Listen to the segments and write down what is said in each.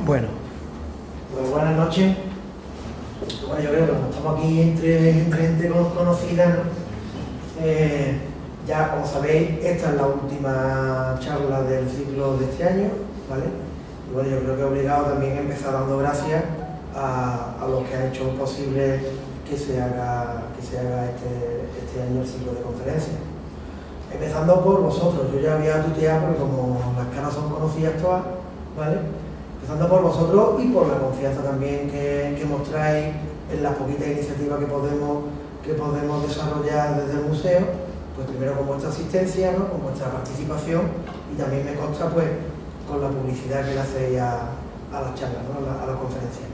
Bueno, pues buenas noches. Bueno, yo creo que como estamos aquí entre gente conocida, ¿no? Ya como sabéis, esta es la última charla del ciclo de este año, ¿vale? Y bueno, yo creo que he obligado también a empezar dando gracias a los que han hecho posible que se haga este año el ciclo de conferencias. Empezando por vosotros, yo ya había tuteado porque como las caras son conocidas todas, ¿vale? Empezando por vosotros y por la confianza también que mostráis en las poquitas iniciativas que podemos desarrollar desde el museo, pues primero con vuestra asistencia, ¿no? Con vuestra participación y también me consta pues con la publicidad que le hacéis a las charlas, ¿no? a la conferencia.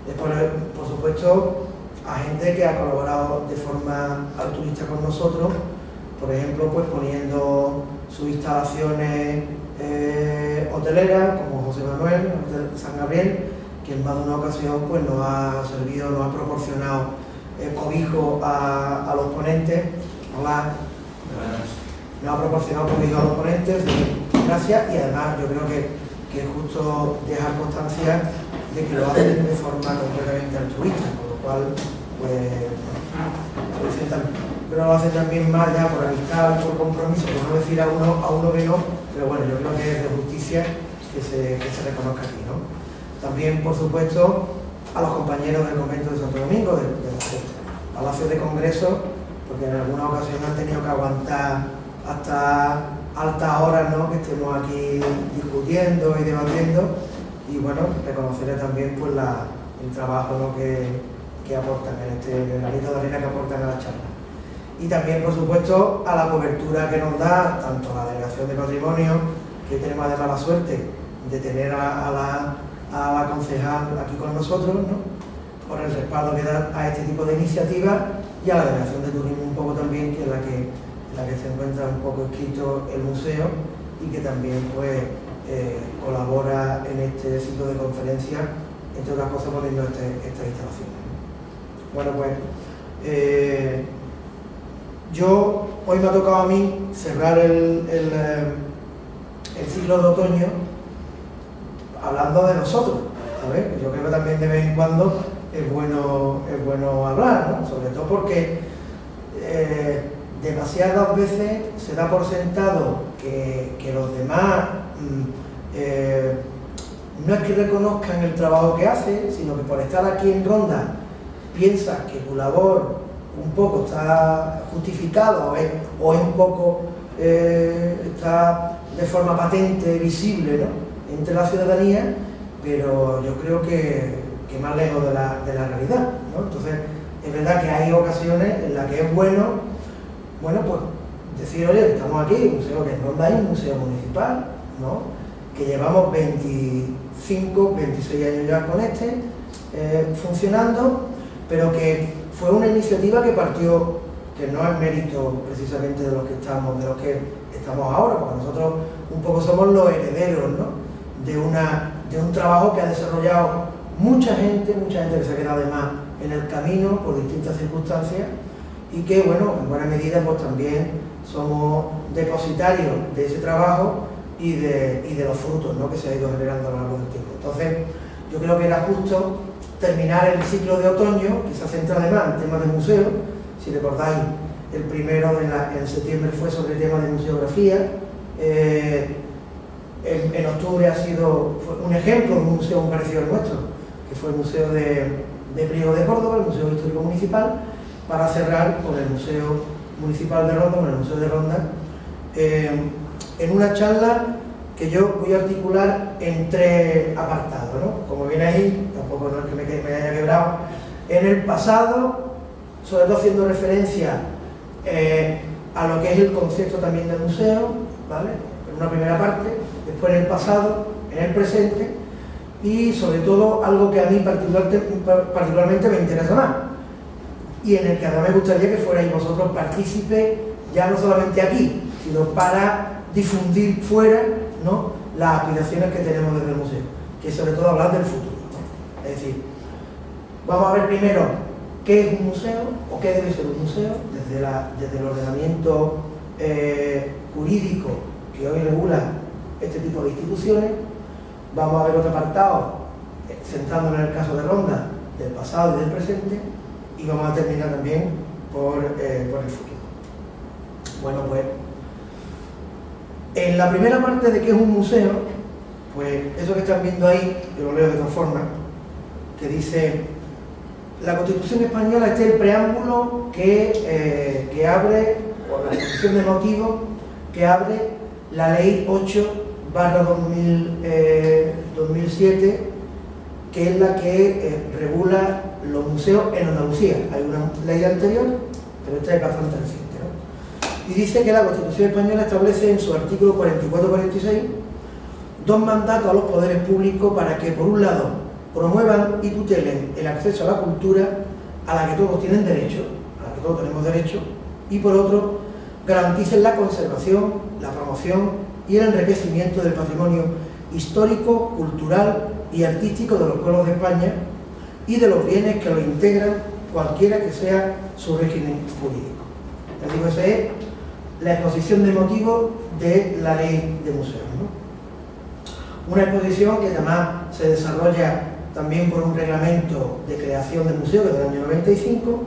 Después, por supuesto, a gente que ha colaborado de forma altruista con nosotros, por ejemplo, pues poniendo sus instalaciones hoteleras, como José Manuel, Hotel San Gabriel, que en más de una ocasión pues, nos ha servido, nos ha proporcionado cobijo a los ponentes. Hola. Nos ha proporcionado cobijo a los ponentes, gracias, y además yo creo que es justo dejar constancia de que lo hacen de forma completamente altruista, con lo cual, pues, pero lo hacen también más ya por amistad, por compromiso, por no decir a uno que no, pero bueno, yo creo que es de justicia que se reconozca aquí, ¿no? También, por supuesto, a los compañeros del convento de Santo Domingo, de los palacios de congreso, porque en algunas ocasiones han tenido que aguantar hasta altas horas, ¿no? Que estemos aquí discutiendo y debatiendo, y bueno, reconocerles también pues, el trabajo, ¿no? que aportan, el granito de arena que aportan a la charla. Y también, por supuesto, a la cobertura que nos da tanto la Delegación de Patrimonio, que tenemos además la suerte de tener a la concejal aquí con nosotros, ¿no? Por el respaldo que da a este tipo de iniciativas, y a la Delegación de Turismo un poco también, que es la que se encuentra un poco escrito el museo y que también pues colabora en este ciclo de conferencias, entre otras cosas poniendo estas instalaciones. Bueno, pues hoy me ha tocado a mí cerrar el ciclo de otoño hablando de nosotros, ¿sabes? Yo creo que también de vez en cuando es bueno hablar, ¿no? Sobre todo porque demasiadas veces se da por sentado que los demás no es que reconozcan el trabajo que hacen, sino que por estar aquí en Ronda piensas que tu labor un poco está justificado o es un poco está de forma patente, visible, ¿no? Entre la ciudadanía, pero yo creo que más lejos de la realidad, ¿no? Entonces, es verdad que hay ocasiones en las que es bueno, pues decir, oye, estamos aquí, un museo que es Ronda, un museo municipal, ¿no? Que llevamos 25, 26 años ya con funcionando, pero que fue una iniciativa que partió, que no es mérito precisamente de los que estamos ahora, porque nosotros un poco somos los herederos, ¿no? de un trabajo que ha desarrollado mucha gente que se ha quedado además en el camino por distintas circunstancias y que, bueno, en buena medida pues también somos depositarios de ese trabajo y de los frutos, ¿no? Que se ha ido generando a lo largo del tiempo. Entonces, yo creo que era justo terminar el ciclo de otoño, que se centra además en temas de museo. Si recordáis, el primero en septiembre fue sobre el tema de museografía. En octubre fue un ejemplo de un museo muy parecido al nuestro, que fue el Museo de Priego de Córdoba, el Museo Histórico Municipal, para cerrar con el Museo Municipal de Ronda, con el Museo de Ronda, en una charla que yo voy a articular en 3 apartados, ¿no? Como viene ahí, tampoco no es que me haya quebrado. En el pasado, sobre todo haciendo referencia a lo que es el concepto también del museo, ¿vale? En una primera parte, después en el pasado, en el presente y sobre todo algo que a mí particularmente me interesa más y en el que además me gustaría que fuerais vosotros partícipes, ya no solamente aquí, sino para difundir fuera, ¿no? Las aspiraciones que tenemos desde el museo, que es sobre todo hablar del futuro, ¿no? Es decir, vamos a ver primero qué es un museo o qué debe ser un museo desde el ordenamiento jurídico que hoy regula este tipo de instituciones. Vamos a ver otro apartado, centrándonos en el caso de Ronda, del pasado y del presente, y vamos a terminar también por el futuro. Bueno, pues en la primera parte de qué es un museo, pues eso que están viendo ahí, yo lo leo de otra forma, que dice: la Constitución Española, este es el preámbulo que abre, o la exposición de motivos que abre la Ley 8/2007, que es la que regula los museos en Andalucía. Hay una ley anterior, pero esta es bastante reciente, ¿no? Y dice que la Constitución Española establece en su artículo 44-46 dos mandatos a los poderes públicos para que, por un lado, promuevan y tutelen el acceso a la cultura a la que todos tienen derecho, a la que todos tenemos derecho, y por otro, garanticen la conservación, la promoción y el enriquecimiento del patrimonio histórico, cultural y artístico de los pueblos de España y de los bienes que los integran, cualquiera que sea su régimen jurídico. Les digo, esa es la exposición de motivos de la Ley de Museos, ¿no? Una exposición que además se desarrolla también por un reglamento de creación del museo, que es del año 95,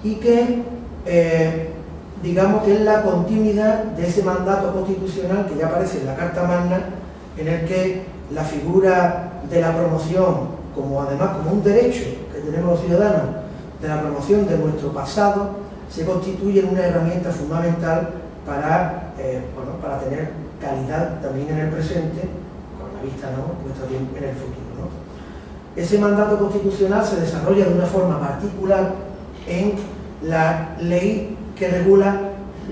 y que digamos que es la continuidad de ese mandato constitucional que ya aparece en la Carta Magna, en el que la figura de la promoción, como además como un derecho que tenemos los ciudadanos, de la promoción de nuestro pasado, se constituye en una herramienta fundamental para, para tener calidad también en el presente, con la vista, ¿no?, puesta bien en el futuro, ¿no? Ese mandato constitucional se desarrolla de una forma particular en la ley que regula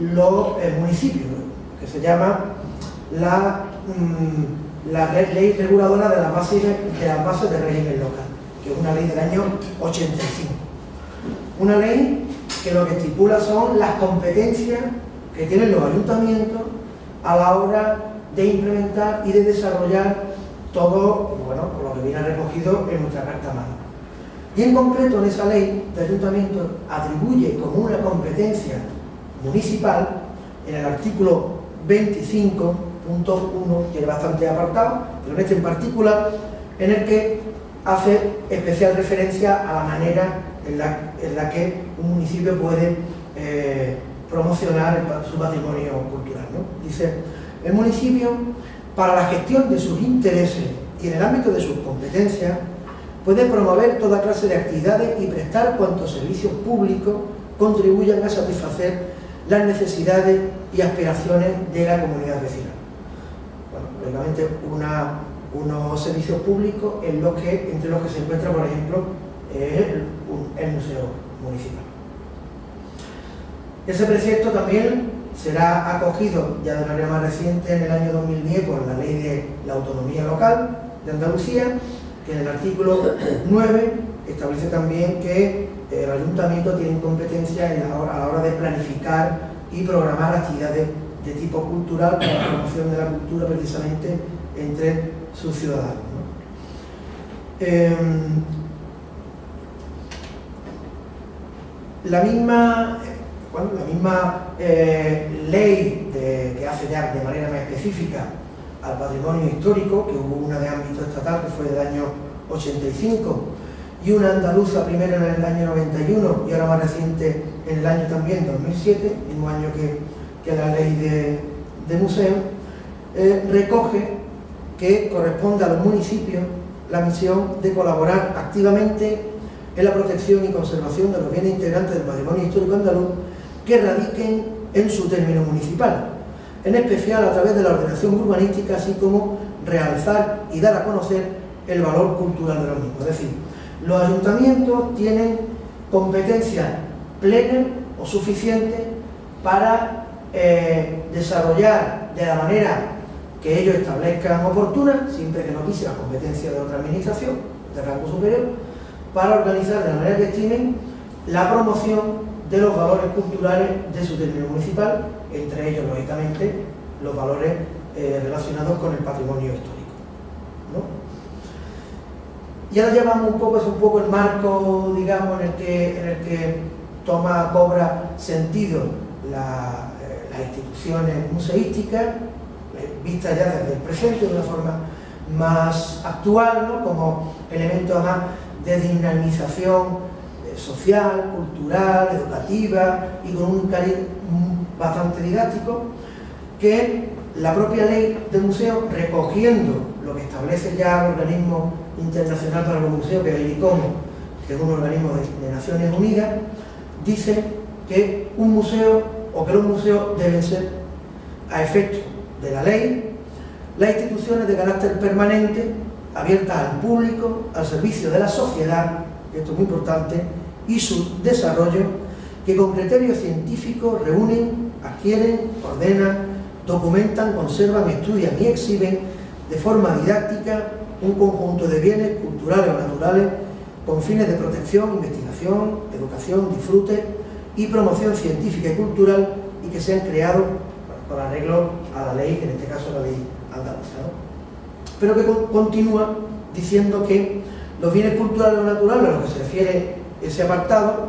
los municipios, ¿no?, que se llama la ley reguladora de las bases del régimen local, que es una ley del año 85. Una ley que lo que estipula son las competencias que tienen los ayuntamientos a la hora de implementar y de desarrollar todo, lo que viene recogido en nuestra Carta Magna. Y en concreto, en esa ley de ayuntamientos atribuye como una competencia municipal, en el artículo 25.1, tiene bastante apartado, pero en este en particular, en el que hace especial referencia a la manera en la que un municipio puede promocionar su patrimonio cultural, ¿no? Dice: el municipio, para la gestión de sus intereses y en el ámbito de sus competencias, puede promover toda clase de actividades y prestar cuantos servicios públicos contribuyan a satisfacer las necesidades y aspiraciones de la comunidad vecinal. Bueno, lógicamente unos servicios públicos entre los que se encuentra, por ejemplo, el Museo Municipal. Ese precepto también será acogido ya de manera más reciente en el año 2010 por la Ley de la Autonomía Local de Andalucía, que en el artículo 9 establece también que el ayuntamiento tiene competencia a la hora de planificar y programar actividades de tipo cultural para la promoción de la cultura precisamente entre sus ciudadanos, ¿no? La misma ley que hace ya de manera más específica al patrimonio histórico, que hubo una de ámbito estatal que fue del año 85 y una andaluza primero en el año 91 y ahora más reciente en el año también 2007, mismo año que la ley de museos, recoge que corresponde a los municipios la misión de colaborar activamente en la protección y conservación de los bienes integrantes del patrimonio histórico andaluz que radiquen en su término municipal, en especial a través de la ordenación urbanística, así como realzar y dar a conocer el valor cultural de los mismos. Es decir, los ayuntamientos tienen competencia plena o suficiente para desarrollar de la manera que ellos establezcan oportuna, siempre que no pise la competencia de otra administración de rango superior, para organizar de la manera que estimen la promoción de los valores culturales de su término municipal, entre ellos, lógicamente, los valores relacionados con el patrimonio histórico, ¿no? Y ahora llevamos es un poco el marco, digamos, en el que cobra sentido las instituciones museísticas, vistas ya desde el presente de una forma más actual, ¿no? Como elemento además de dinamización social, cultural, educativa y con un cariz bastante didáctico, que la propia ley del museo, recogiendo lo que establece ya el Organismo Internacional para los Museos, que es el ICOMO, que es un organismo de Naciones Unidas, dice que un museo o que los museos deben ser, a efecto de la ley, las instituciones de carácter permanente, abiertas al público, al servicio de la sociedad, esto es muy importante, y su desarrollo, que con criterios científicos reúnen, adquieren, ordenan, documentan, conservan, estudian y exhiben de forma didáctica un conjunto de bienes culturales o naturales con fines de protección, investigación, educación, disfrute y promoción científica y cultural, y que sean creados con arreglo a la ley, en este caso la ley andaluza, ¿no? Pero que continúa diciendo que los bienes culturales o naturales a los que se refiere ese apartado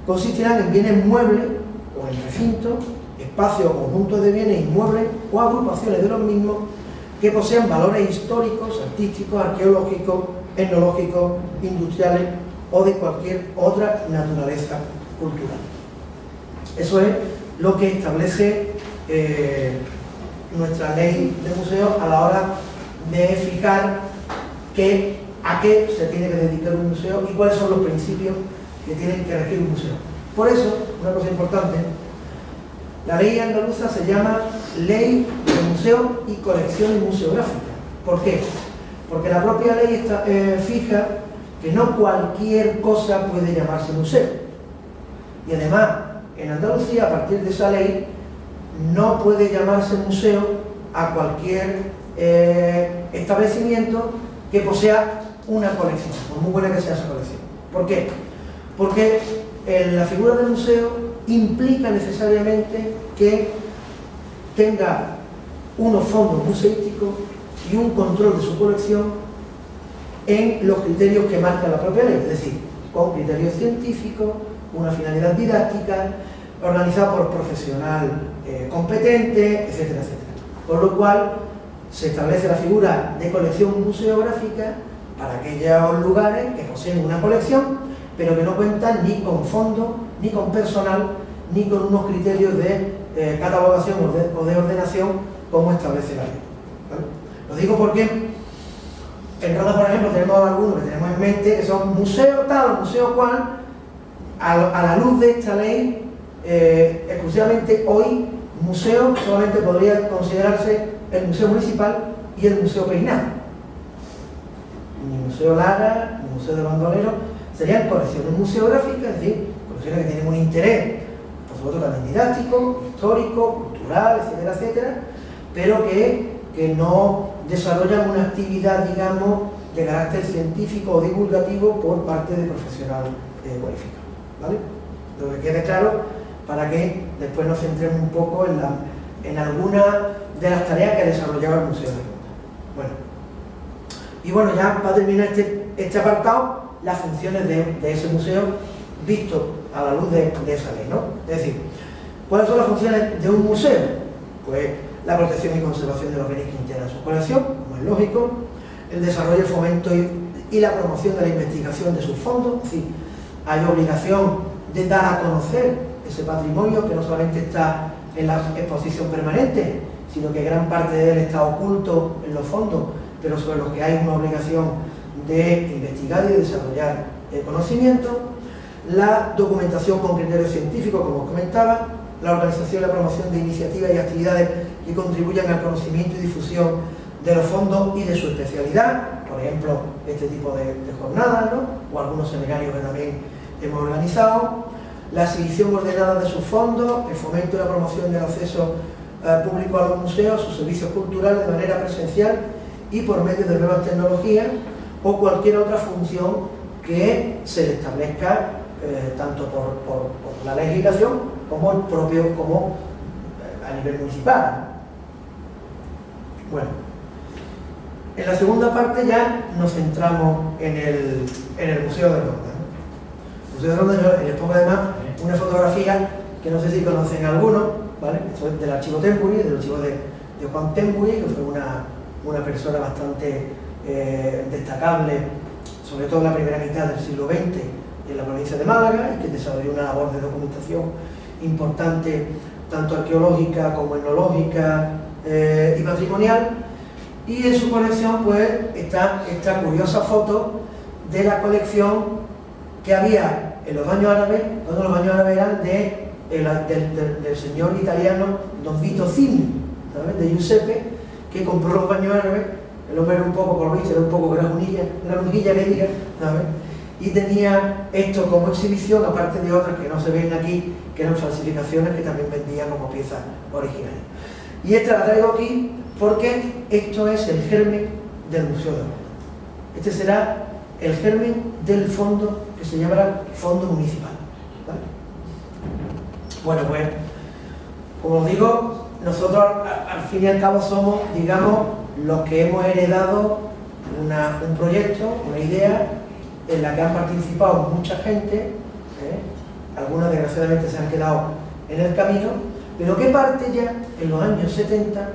consistirán en bienes muebles o en recintos, espacios o conjuntos de bienes inmuebles o agrupaciones de los mismos que posean valores históricos, artísticos, arqueológicos, etnológicos, industriales o de cualquier otra naturaleza cultural. Eso es lo que establece nuestra ley de museos a la hora de fijar a qué se tiene que dedicar un museo y cuáles son los principios que tienen que regir un museo. Por eso, una cosa importante, la ley andaluza se llama Ley de Museos y Colecciones Museográficas. ¿Por qué? Porque la propia ley fija que no cualquier cosa puede llamarse museo. Y además, en Andalucía, a partir de esa ley, no puede llamarse museo a cualquier establecimiento que posea una colección, por muy buena que sea esa colección. ¿Por qué? Porque la figura del museo implica necesariamente que tenga unos fondos museísticos y un control de su colección en los criterios que marca la propia ley, es decir, con criterios científicos, una finalidad didáctica, organizado por profesional competente, etcétera, etcétera. Por lo cual se establece la figura de colección museográfica para aquellos lugares que poseen una colección, pero que no cuentan ni con fondos, ni con personal, ni con unos criterios de catalogación o de ordenación como establece la ley. ¿Vale? Lo digo porque en Ronda, por ejemplo, tenemos algunos que tenemos en mente que son museo tal, museo cual, a la luz de esta ley, exclusivamente hoy, museo solamente podría considerarse el Museo Municipal y el Museo Peinado. Ni Museo Lara, ni Museo de Bandolero, serían colecciones museográficas, es decir, colecciones que tienen un interés, por supuesto también didáctico, histórico, cultural, etcétera, etcétera, pero que no desarrollan una actividad, digamos, de carácter científico o divulgativo por parte de profesional cualificado. ¿Vale? Lo que quede claro para que después nos centremos un poco en alguna de las tareas que desarrollaba el Museo de Ronda. Bueno, y bueno, ya para terminar este apartado, las funciones de ese museo visto a la luz de esa ley, ¿no? Es decir, ¿cuáles son las funciones de un museo? Pues la protección y conservación de los bienes que integran su colección, como es lógico, el desarrollo, el fomento y la promoción de la investigación de sus fondos, es decir, hay obligación de dar a conocer ese patrimonio que no solamente está en la exposición permanente, sino que gran parte de él está oculto en los fondos, pero sobre los que hay una obligación de investigar y de desarrollar el conocimiento, la documentación con criterios científicos, como os comentaba, la organización y la promoción de iniciativas y actividades que contribuyan al conocimiento y difusión de los fondos y de su especialidad, por ejemplo, este tipo de jornadas, ¿no? O algunos seminarios que también hemos organizado, la exhibición ordenada de sus fondos, el fomento y la promoción del acceso público a los museos, sus servicios culturales de manera presencial y por medio de nuevas tecnologías o cualquier otra función que se le establezca tanto por la legislación como el propio, a nivel municipal. Bueno, en la segunda parte ya nos centramos en el Museo de Ronda. El Museo de Ronda, les pongo además una fotografía que no sé si conocen algunos, ¿vale? Esto es del archivo Tempuri, del archivo de Juan Tempuri, que fue una persona bastante destacable, sobre todo en la primera mitad del siglo XX en la provincia de Málaga, y que desarrolló una labor de documentación importante, tanto arqueológica como etnológica y patrimonial. Y en su colección pues está esta curiosa foto de la colección que había en los baños árabes, cuando los baños árabes eran del señor italiano Don Vito Zini, ¿sabes? De Giuseppe, que compró los baños árabes. El hombre era un poco, por lo visto, era un poco granujilla que diga, ¿sabes? Y tenía esto como exhibición, aparte de otras que no se ven aquí, que eran falsificaciones que también vendían como piezas originales. Y esta la traigo aquí porque esto es el germen del Museo de Ronda. Este será el germen del fondo que se llamará Fondo Municipal, ¿vale? Bueno, pues, como os digo, nosotros al fin y al cabo somos, digamos, los que hemos heredado un proyecto, una idea en la que han participado mucha gente, algunas desgraciadamente se han quedado en el camino, pero que parte ya en los años 70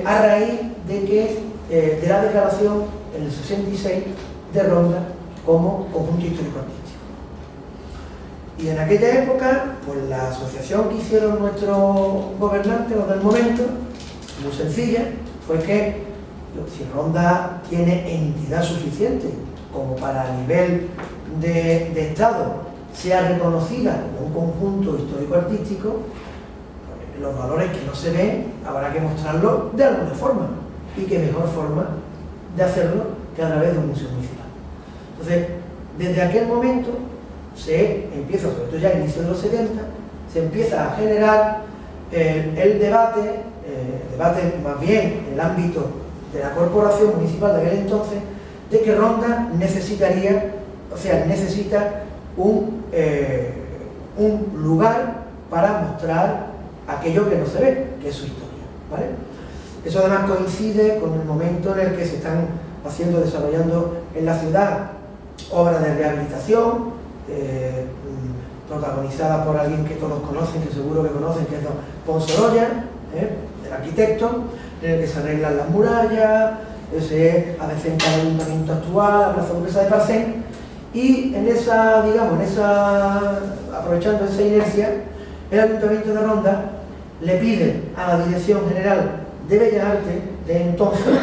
a raíz de la declaración en el 66 de Ronda como conjunto histórico-artístico. Y en aquella época, pues la asociación que hicieron nuestros gobernantes, los del momento, muy sencilla, fue que si Ronda tiene entidad suficiente como para a nivel de Estado sea reconocida como un conjunto histórico-artístico, los valores que no se ven habrá que mostrarlos de alguna forma, y qué mejor forma de hacerlo que a través de un museo municipal. Entonces, desde aquel momento se empieza, sobre todo ya a inicios de los 70, se empieza a generar el debate más bien en el ámbito de la corporación municipal de aquel entonces, de que Ronda necesita un lugar para mostrar aquello que no se ve, que es su historia, ¿vale? Eso además coincide con el momento en el que se están desarrollando en la ciudad obras de rehabilitación, protagonizadas por alguien que todos conocen, que seguro que conocen, que es don Ponsorolla, el arquitecto, en el que se arreglan las murallas, se adecenta el ayuntamiento actual, la plaza burguesa de Parcén, y aprovechando esa inercia, el ayuntamiento de Ronda le pide a la Dirección General de Bellas Artes de entonces,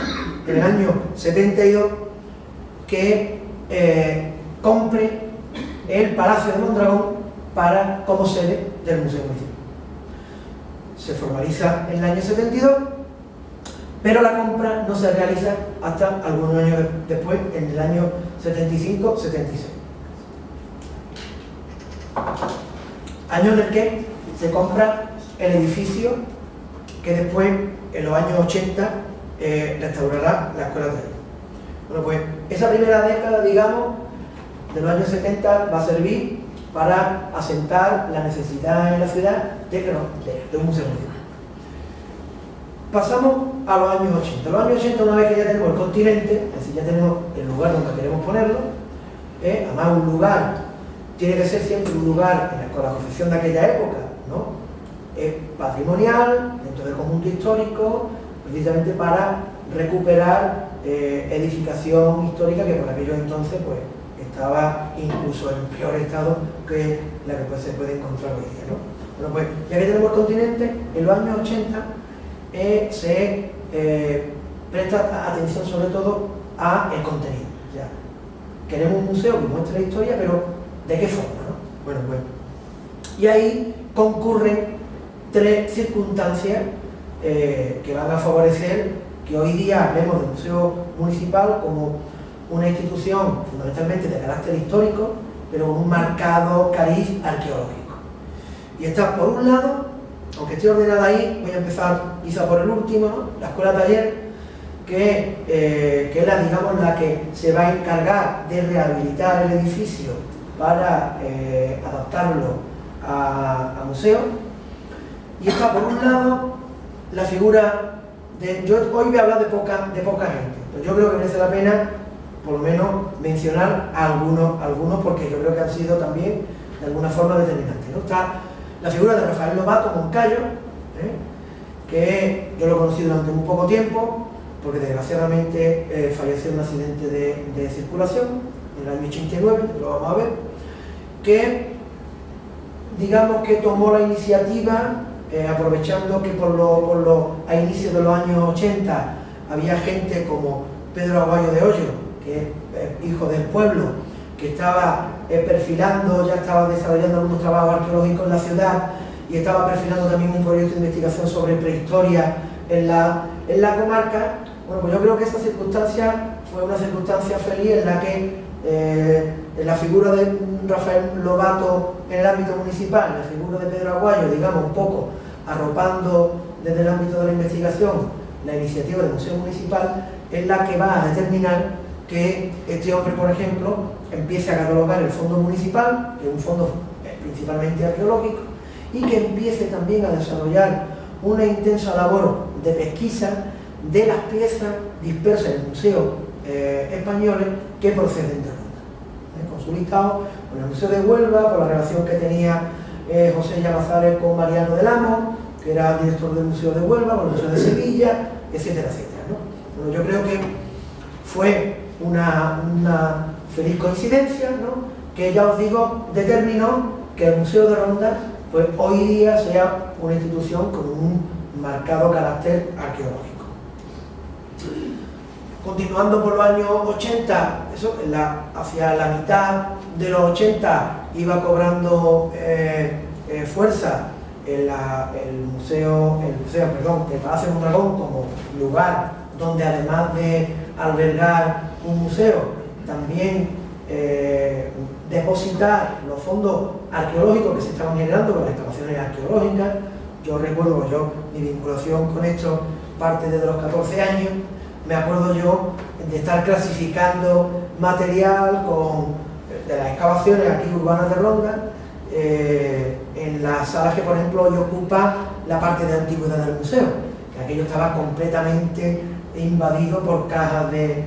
en el año 72, que compre el Palacio de Mondragón como sede del Museo Municipal. Se formaliza en el año 72, pero la compra no se realiza hasta algunos años después, en el año 75-76. Año en el que se compra el edificio que después, en los años 80, restaurará la Escuela de Taller. Bueno, pues esa primera década, digamos, de los años 70 va a servir para asentar la necesidad en la ciudad de un museo municipal. Pasamos a los años 80. Los años 80, una vez que ya tenemos el continente, es decir, ya tenemos el lugar donde queremos ponerlo, además un lugar tiene que ser siempre un lugar con la concepción de aquella época, ¿no? Patrimonial, dentro del conjunto histórico, precisamente para recuperar edificación histórica que por aquellos entonces pues estaba incluso en peor estado que la que pues, se puede encontrar hoy día, ¿no? Bueno, pues ya que tenemos el continente, en los años 80 se presta atención sobre todo a el contenido. O sea, queremos un museo que muestre la historia, pero ¿de qué forma, no? Bueno, pues, y ahí concurren tres circunstancias que van a favorecer que hoy día hablemos del Museo Municipal como una institución fundamentalmente de carácter histórico, pero con un marcado cariz arqueológico. Y está, por un lado, aunque esté ordenada ahí, voy a empezar quizá por el último, ¿no? La Escuela Taller, que es la que se va a encargar de rehabilitar el edificio para adaptarlo a museo. Y está, por un lado, la figura yo hoy voy a hablar de poca gente, pero yo creo que merece la pena por lo menos mencionar a algunos porque yo creo que han sido también de alguna forma determinantes, ¿no? Está la figura de Rafael Lobato Moncayo, que yo lo he conocido durante muy poco tiempo, porque desgraciadamente falleció en un accidente de circulación en el año 89, lo vamos a ver, que digamos que tomó la iniciativa, aprovechando que a inicios de los años 80 había gente como Pedro Aguayo de Hoyo, que es hijo del pueblo, que estaba perfilando, ya estaba desarrollando algunos trabajos arqueológicos en la ciudad y estaba perfilando también un proyecto de investigación sobre prehistoria en la comarca. Bueno, pues yo creo que esa circunstancia fue una circunstancia feliz en la que en la figura de Rafael Lobato en el ámbito municipal, la figura de Pedro Aguayo, digamos, un poco arropando desde el ámbito de la investigación la iniciativa del Museo Municipal, es la que va a determinar que este hombre, por ejemplo, empiece a catalogar el fondo municipal, que es un fondo principalmente arqueológico, y que empiece también a desarrollar una intensa labor de pesquisa de las piezas dispersas en museos españoles que proceden de Ronda. Con su listado, con el Museo de Huelva, por la relación que tenía José Llamazares con Mariano del Amo, que era director del Museo de Huelva, con el Museo de Sevilla, etcétera, etcétera, ¿no? Bueno, yo creo que fue una feliz coincidencia, ¿no?, que ya os digo, determinó que el Museo de Ronda pues hoy día sea una institución con un marcado carácter arqueológico. Continuando por los años 80, eso, hacia la mitad de los 80 iba cobrando fuerza el Palacio de Mondragón como lugar donde, además de albergar un museo, también depositar los fondos arqueológicos que se estaban generando con las excavaciones arqueológicas. Yo recuerdo, mi vinculación con esto parte desde los 14 años. Me acuerdo yo de estar clasificando material de las excavaciones aquí urbanas de Ronda, en las salas que, por ejemplo, hoy ocupa la parte de antigüedad del museo, que aquello estaba completamente invadido por cajas de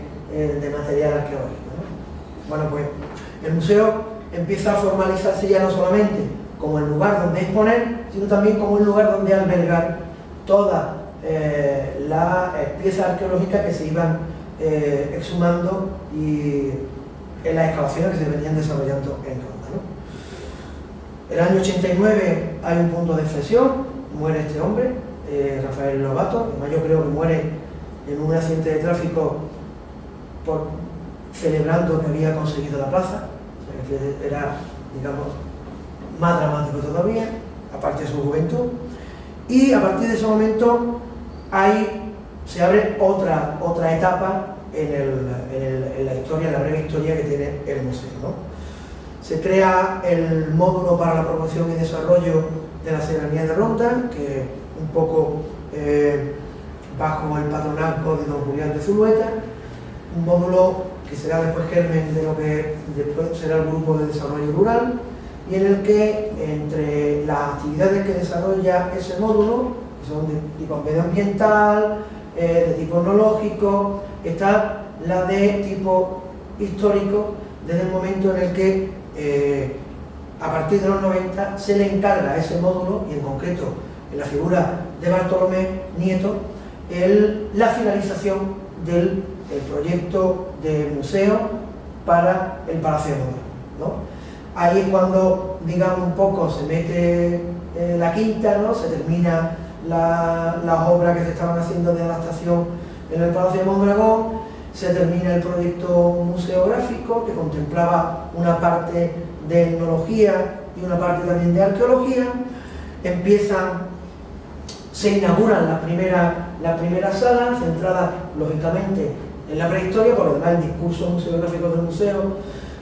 material arqueológico, ¿no? Bueno, pues el museo empieza a formalizarse ya no solamente como el lugar donde exponer, sino también como un lugar donde albergar todas las piezas arqueológicas que se iban exhumando y en las excavaciones que se venían desarrollando en Ronda, ¿no? El año 89 hay un punto de inflexión, muere este hombre, Rafael Lobato. Además, yo creo que muere en un accidente de tráfico celebrando que había conseguido la plaza. O sea, que era, digamos, más dramático todavía, aparte de su juventud. Y a partir de ese momento se abre otra etapa en la historia, en la breve historia que tiene el museo, ¿no? Se crea el módulo para la promoción y desarrollo de la Serranía de Ronda, que un poco bajo el patronazgo de don Julián de Zulueta, un módulo que será después germen de lo que después será el Grupo de Desarrollo Rural, y en el que, entre las actividades que desarrolla ese módulo, que son de tipo medioambiental, de tipo etnológico, está la de tipo histórico, desde el momento en el que a partir de los 90 se le encarga a ese módulo, y en concreto en la figura de Bartolomé Nieto, la finalización del proyecto de museo para el Palacio de Mondragón, ¿no? Ahí es cuando, digamos, un poco se mete la quinta, ¿no? Se termina las obras que se estaban haciendo de adaptación en el Palacio de Mondragón, se termina el proyecto museográfico, que contemplaba una parte de etnología y una parte también de arqueología. Se inauguran las primeras salas, centradas lógicamente en la prehistoria, por lo demás el discurso museográfico del museo,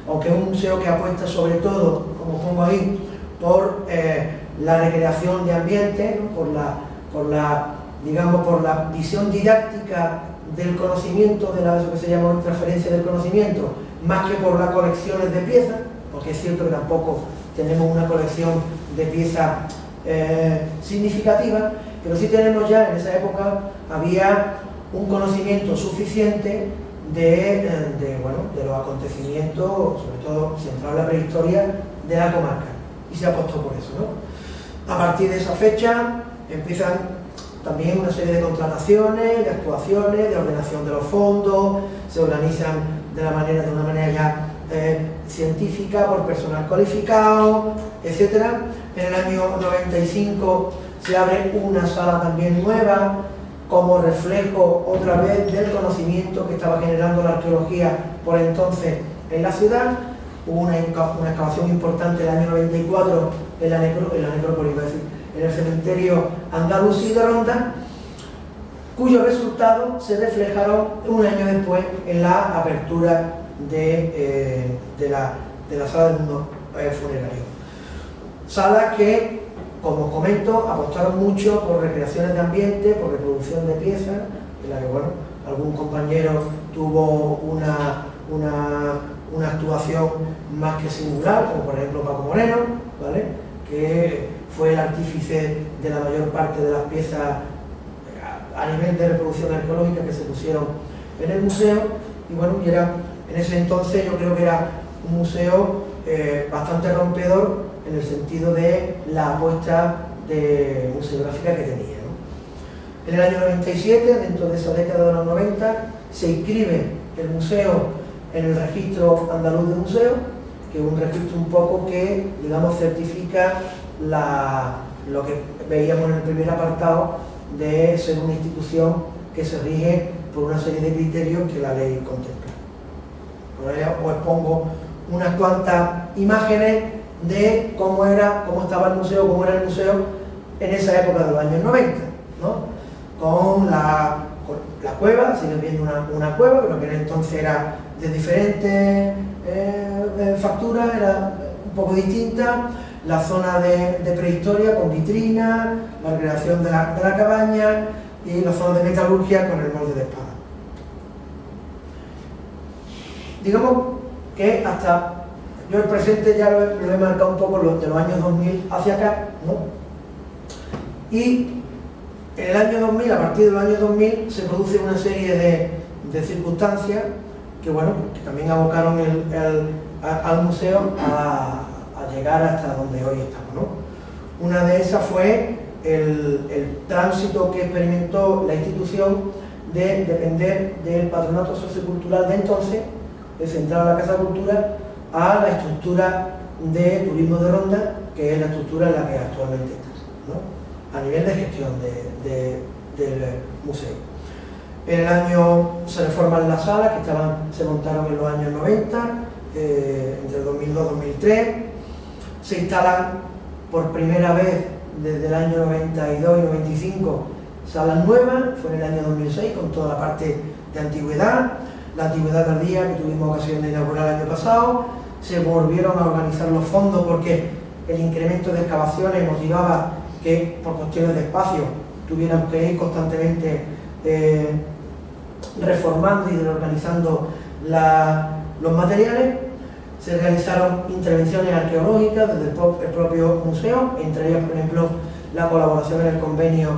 aunque es un museo que apuesta sobre todo, como pongo ahí, por la recreación de ambiente, ¿no? por la visión didáctica del conocimiento, de eso que se llama transferencia del conocimiento, más que por las colecciones de piezas, porque es cierto que tampoco tenemos una colección de piezas significativa, pero sí tenemos ya, en esa época, había un conocimiento suficiente de los acontecimientos, sobre todo centrado en la prehistoria de la comarca, y se apostó por eso, ¿no? A partir de esa fecha empiezan también una serie de contrataciones, de actuaciones, de ordenación de los fondos, se organizan de una manera ya científica, por personal cualificado, etc. En el año 95 se abre una sala también nueva, como reflejo otra vez del conocimiento que estaba generando la arqueología por entonces en la ciudad. Hubo una excavación importante el año 94 en la necrópolis, en el cementerio andalusí de Ronda, cuyos resultados se reflejaron un año después en la apertura de la sala del mundo funerario. Salas que, como os comento, apostaron mucho por recreaciones de ambiente, por reproducción de piezas, en la que, bueno, algún compañero tuvo una actuación más que singular, como por ejemplo Paco Moreno, ¿vale?, que fue el artífice de la mayor parte de las piezas a nivel de reproducción arqueológica que se pusieron en el museo. Y bueno, en ese entonces yo creo que era un museo bastante rompedor en el sentido de la apuesta museográfica que tenía, ¿no? En el año 97, dentro de esa década de los 90, se inscribe el museo en el registro andaluz de museos, que es un registro un poco que, digamos, certifica lo que veíamos en el primer apartado de ser una institución que se rige por una serie de criterios que la ley contempla. Por ahí os pongo unas cuantas imágenes de cómo estaba el museo, cómo era el museo en esa época de los años 90, ¿no? Con la cueva, siguen viendo una cueva, pero que entonces era de diferentes facturas, era un poco distinta. La zona de prehistoria con vitrinas, la creación de la cabaña, y la zona de metalurgia con el molde de espada. Digamos que hasta yo el presente ya lo he marcado un poco de los años 2000 hacia acá, ¿no? Y en el año 2000, a partir del año 2000, se produce una serie de circunstancias que, bueno, que también abocaron al museo a llegar hasta donde hoy estamos, ¿no? Una de esas fue el tránsito que experimentó la institución de depender del patronato sociocultural de entonces, de centrar a la Casa de Cultura, a la estructura de turismo de Ronda, que es la estructura en la que actualmente está, ¿no?, a nivel de gestión del museo. En el año se reforman las salas, que se montaron en los años 90, entre 2002 y 2003. Se instalan por primera vez desde el año 92 y 95 salas nuevas, fue en el año 2006 con toda la parte de antigüedad, la antigüedad tardía que tuvimos ocasión de inaugurar el año pasado. Se volvieron a organizar los fondos porque el incremento de excavaciones motivaba que por cuestiones de espacio tuvieran que ir constantemente reformando y reorganizando los materiales. Se realizaron intervenciones arqueológicas desde el propio museo, entre ellas, por ejemplo, la colaboración en el convenio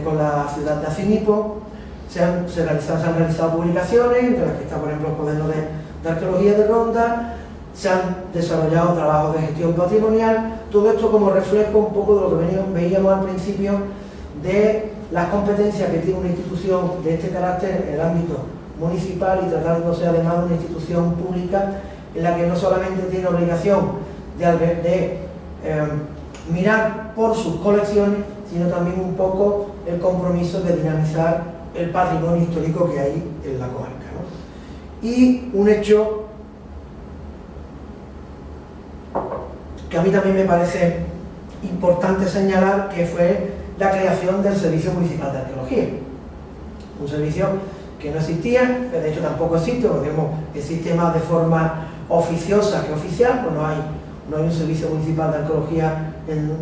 con la ciudad de Acinipo. Se han realizado publicaciones, entre las que está, por ejemplo, el cuaderno de arqueología de Ronda. Se han desarrollado trabajos de gestión patrimonial, todo esto como reflejo un poco de lo que veíamos al principio de las competencias que tiene una institución de este carácter en el ámbito municipal, y tratándose además de una institución pública en la que no solamente tiene obligación de mirar por sus colecciones, sino también un poco el compromiso de dinamizar el patrimonio histórico que hay en la comarca, ¿no? Y un hecho que a mí también me parece importante señalar, que fue la creación del Servicio Municipal de Arqueología. Un servicio que no existía, que de hecho tampoco existe, porque existe más de forma oficiosa que oficial, pues no hay un Servicio Municipal de Arqueología en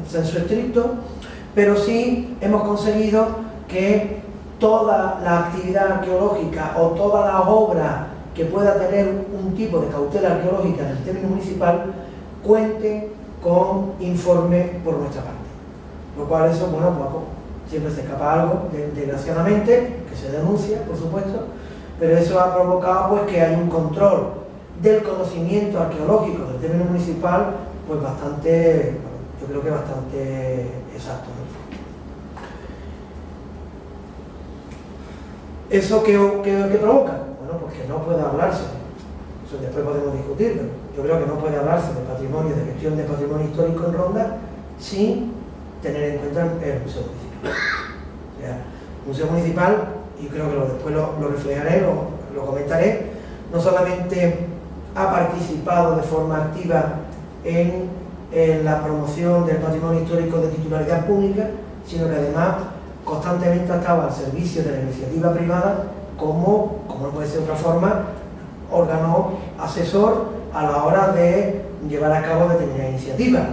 senso estricto, pero sí hemos conseguido que toda la actividad arqueológica o toda la obra que pueda tener un tipo de cautela arqueológica en el término municipal cuente con informe por nuestra parte. Lo cual eso, bueno, siempre se escapa algo, desgraciadamente, que se denuncia, por supuesto, pero eso ha provocado pues que hay un control del conocimiento arqueológico del término municipal, pues bastante, yo creo que bastante exacto, ¿no? ¿Eso qué provoca? Bueno, pues que no puede hablarse. Eso después podemos discutirlo. Yo creo que no puede hablarse de patrimonio, de gestión de patrimonio histórico en Ronda sin tener en cuenta el Museo Municipal. O sea, el Museo Municipal, y creo que después lo reflejaré, lo comentaré, no solamente ha participado de forma activa en la promoción del patrimonio histórico de titularidad pública, sino que además constantemente ha estado al servicio de la iniciativa privada como no puede ser de otra forma, órgano asesor a la hora de llevar a cabo determinadas iniciativas.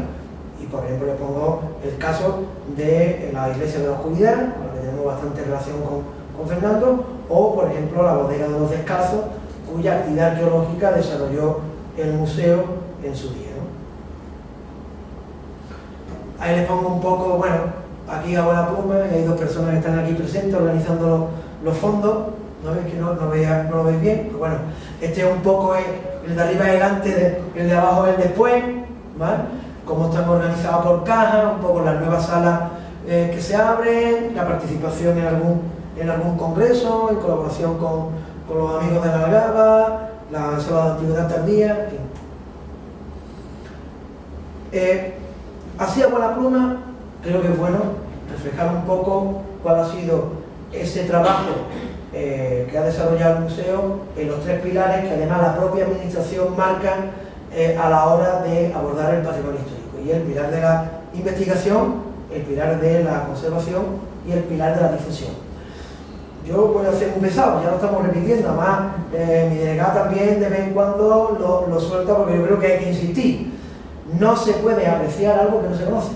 Y por ejemplo le pongo el caso de la Iglesia de la Oscuridad, con la que tenemos bastante relación con Fernando, o por ejemplo la Bodega de los Descalzos, cuya actividad arqueológica desarrolló el museo en su día, ¿no? Ahí les pongo un poco, bueno, aquí hago la pluma y hay dos personas que están aquí presentes organizando los fondos. ¿No veis que no lo veis bien? Pues bueno, este es un poco el de arriba y el antes, el de abajo el después, ¿vale? Cómo están organizados por cajas, un poco las nuevas salas que se abren, la participación en algún congreso, en colaboración con los amigos de la Algaba, la sala de antigüedad tardía, en fin. Así a la pluma, creo que es bueno reflejar un poco cuál ha sido ese trabajo que ha desarrollado el museo en los tres pilares que además la propia administración marca a la hora de abordar el patrimonio histórico, y el pilar de la investigación, el pilar de la conservación y el pilar de la difusión. Yo voy a ser un pesado, ya lo estamos repitiendo, además mi delegado también de vez en cuando lo suelta, porque yo creo que hay que insistir. No se puede apreciar algo que no se conoce,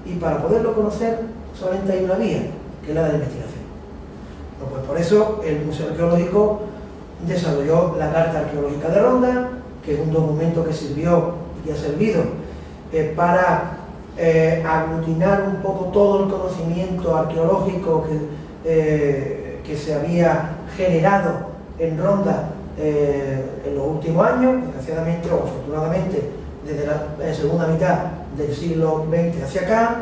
y para poderlo conocer solamente hay una vía, que es la de la investigación. Pues por eso el Museo Arqueológico desarrolló la Carta Arqueológica de Ronda, que es un documento que sirvió y ha servido para aglutinar un poco todo el conocimiento arqueológico que se había generado en Ronda en los últimos años, desgraciadamente o afortunadamente desde la segunda mitad del siglo XX hacia acá.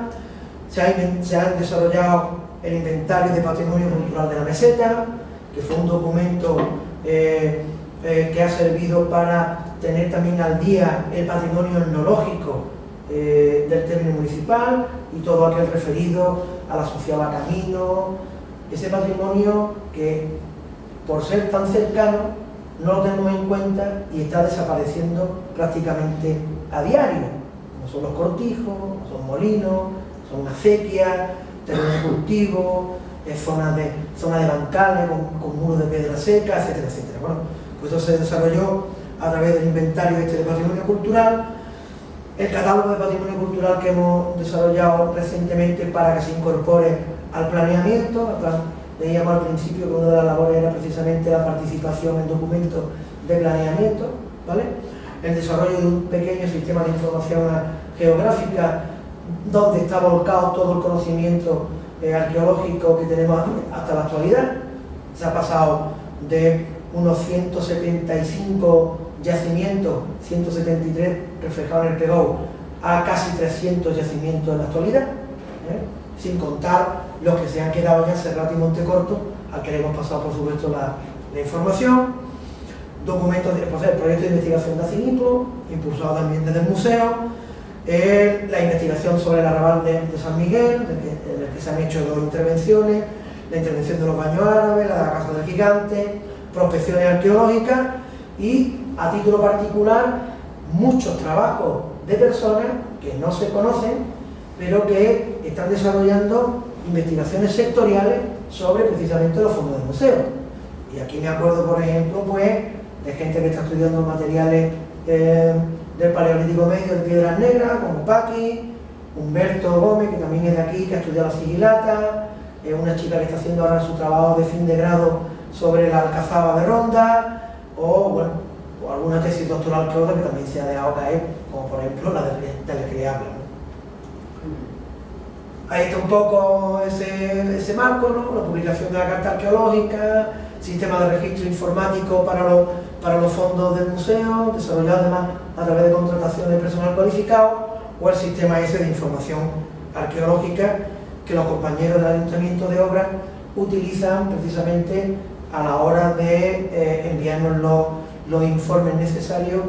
Se han desarrollado el Inventario de Patrimonio Cultural de la Meseta, que fue un documento que ha servido para tener también al día el patrimonio etnológico del término municipal y todo aquel referido al asociado a camino, ese patrimonio que por ser tan cercano no lo tenemos en cuenta y está desapareciendo prácticamente a diario, como son los cortijos, son molinos, son acequias, terrenos de cultivo, zonas de bancales con muros de piedra seca, etcétera, etcétera. Bueno, pues eso se desarrolló a través del inventario de patrimonio cultural, el catálogo de patrimonio cultural que hemos desarrollado recientemente para que se incorpore al planeamiento. Veíamos al principio que una de las labores era precisamente la participación en documentos de planeamiento, ¿vale? El desarrollo de un pequeño sistema de información geográfica donde está volcado todo el conocimiento arqueológico que tenemos hasta la actualidad. Se ha pasado de unos 175 yacimientos, 173 reflejados en el PGO, a casi 300 yacimientos en la actualidad, sin contar los que se han quedado ya en Serrat y Montecorto, al que le hemos pasado por supuesto la información. Documentos el proyecto de investigación de Aciniplo, impulsado también desde el museo, la investigación sobre el arrabal de San Miguel, en el que se han hecho 2 intervenciones, la intervención de los baños árabes, la de la Casa del Gigante, prospecciones arqueológicas y, a título particular, muchos trabajos de personas que no se conocen, pero que están desarrollando investigaciones sectoriales sobre precisamente los fondos del museo. Y aquí me acuerdo, por ejemplo, pues, de gente que está estudiando materiales del Paleolítico Medio de Piedras Negras, como Paqui, Humberto Gómez, que también es de aquí, que ha estudiado la sigilata, una chica que está haciendo ahora su trabajo de fin de grado sobre la Alcazaba de Ronda, o alguna tesis doctoral que otra que también se ha dejado caer, como por ejemplo la del que habla, ¿no? Ahí está un poco ese marco, ¿no? La publicación de la Carta Arqueológica, sistema de registro informático para los fondos del museo, desarrollado además a través de contratación de personal cualificado, o el sistema ese de información arqueológica que los compañeros del Ayuntamiento de Obras utilizan precisamente a la hora de enviarnos los informes necesarios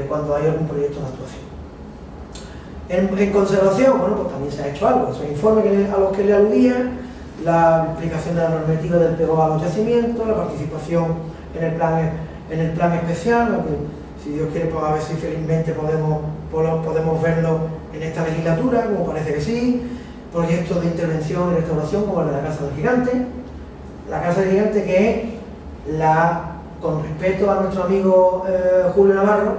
cuando hay algún proyecto de actuación. En conservación, bueno, pues también se ha hecho algo, esos informes a los que le aludía, la aplicación de la normativa del pegado a los yacimientos, la participación en el plan especial, lo que, si Dios quiere, pues a ver si felizmente podemos verlo en esta legislatura, como parece que sí, proyectos de intervención y restauración como el de la Casa del Gigante. La Casa del Gigante, que es, con respeto a nuestro amigo Julio Navarro,